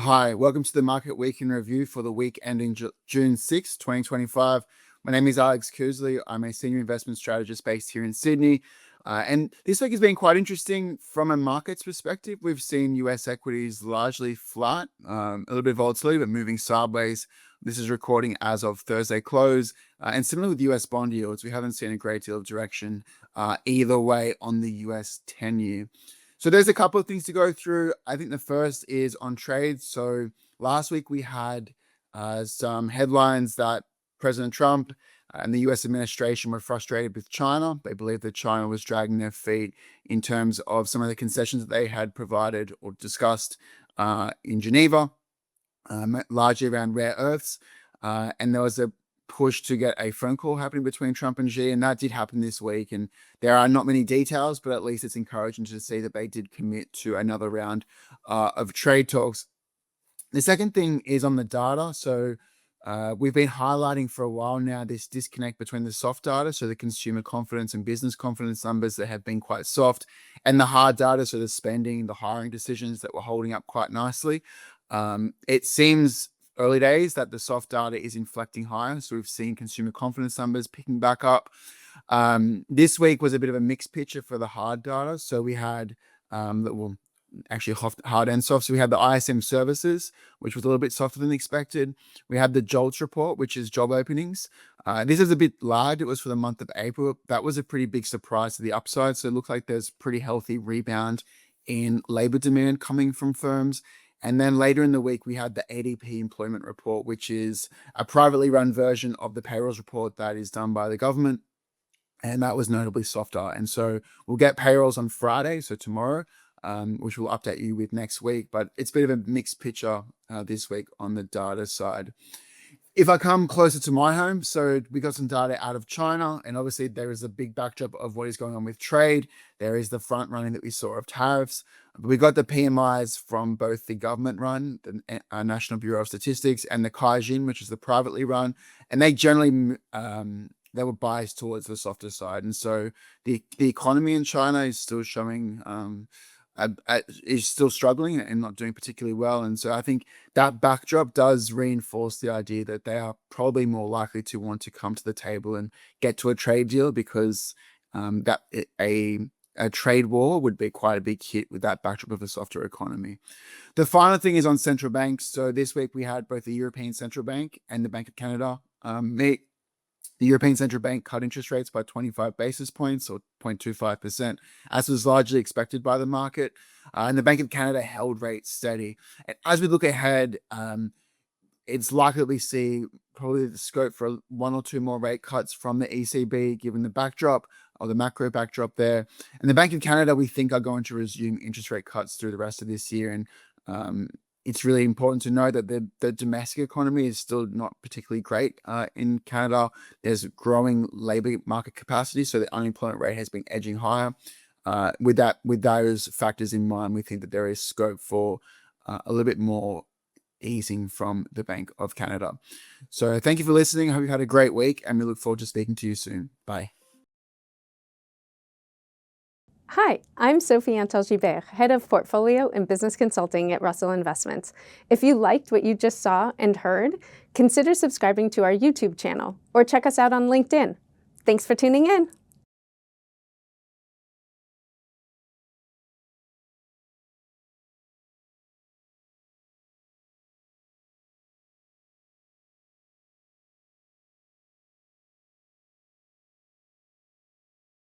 Hi, welcome to the Market Week in Review for the week ending June 6, 2025. My name is Alex Kuzley. I'm a senior investment strategist based here in Sydney. And this week has been quite interesting from a markets perspective. We've seen US equities largely flat, a little bit of volatility, but moving sideways. This is recording as of Thursday close. And similar with US bond yields, we haven't seen a great deal of direction either way on the US 10-year. So there's a couple of things to go through. I think the first is on trades. So last week we had some headlines that President Trump and the US administration were frustrated with China. They believe that China was dragging their feet in terms of some of the concessions that they had provided or discussed in Geneva, largely around rare earths. And there was a push to get a phone call happening between Trump and Xi, and that did happen this week. And there are not many details, but at least it's encouraging to see that they did commit to another round of trade talks. The second thing is on the data. So we've been highlighting for a while now this disconnect between the soft data, so the consumer confidence and business confidence numbers that have been quite soft, and the hard data, so the spending, the hiring decisions that were holding up quite nicely. It seems early days that the soft data is inflecting higher. So we've seen consumer confidence numbers picking back up. This week was a bit of a mixed picture for the hard data. So we had, actually hard and soft. So we had the ISM services, which was a little bit softer than expected. We had the JOLTS report, which is job openings. This is a bit large. It was for the month of April. That was a pretty big surprise to the upside. So it looked like there's pretty healthy rebound in labor demand coming from firms. And then later in the week, we had the ADP employment report, which is a privately run version of the payrolls report that is done by the government. And that was notably softer. And so we'll get payrolls on Friday, so tomorrow, which we'll update you with next week. But it's a bit of a mixed picture this week on the data side. If I come closer to my home, so we got some data out of China, and obviously there is a big backdrop of what is going on with trade. There is the front running that we saw of tariffs. We got the PMIs from both the government run, the National Bureau of Statistics, and the Caixin, which is the privately run, and they generally they were biased towards the softer side. And so the economy in China is still showing is still struggling and not doing particularly well. And so I think that backdrop does reinforce the idea that they are probably more likely to want to come to the table and get to a trade deal, because a trade war would be quite a big hit with that backdrop of a softer economy. The final thing is on central banks. So this week we had both the European Central Bank and the Bank of Canada meet. The European Central Bank cut interest rates by 25 basis points, or 0.25%, as was largely expected by the market. And the Bank of Canada held rates steady. And as we look ahead, it's likely that we see probably the scope for one or two more rate cuts from the ECB, given the backdrop or the macro backdrop there. And the Bank of Canada, we think, are going to resume interest rate cuts through the rest of this year. And it's really important to know that the domestic economy is still not particularly great in Canada. There's growing labor market capacity, so the unemployment rate has been edging higher. With those factors in mind, we think that there is scope for a little bit more easing from the Bank of Canada. So thank you for listening. I hope you had a great week, and we look forward to speaking to you soon. Bye. Hi, I'm Sophie Antal-Gibert, Head of Portfolio and Business Consulting at Russell Investments. If you liked what you just saw and heard, consider subscribing to our YouTube channel or check us out on LinkedIn. Thanks for tuning in.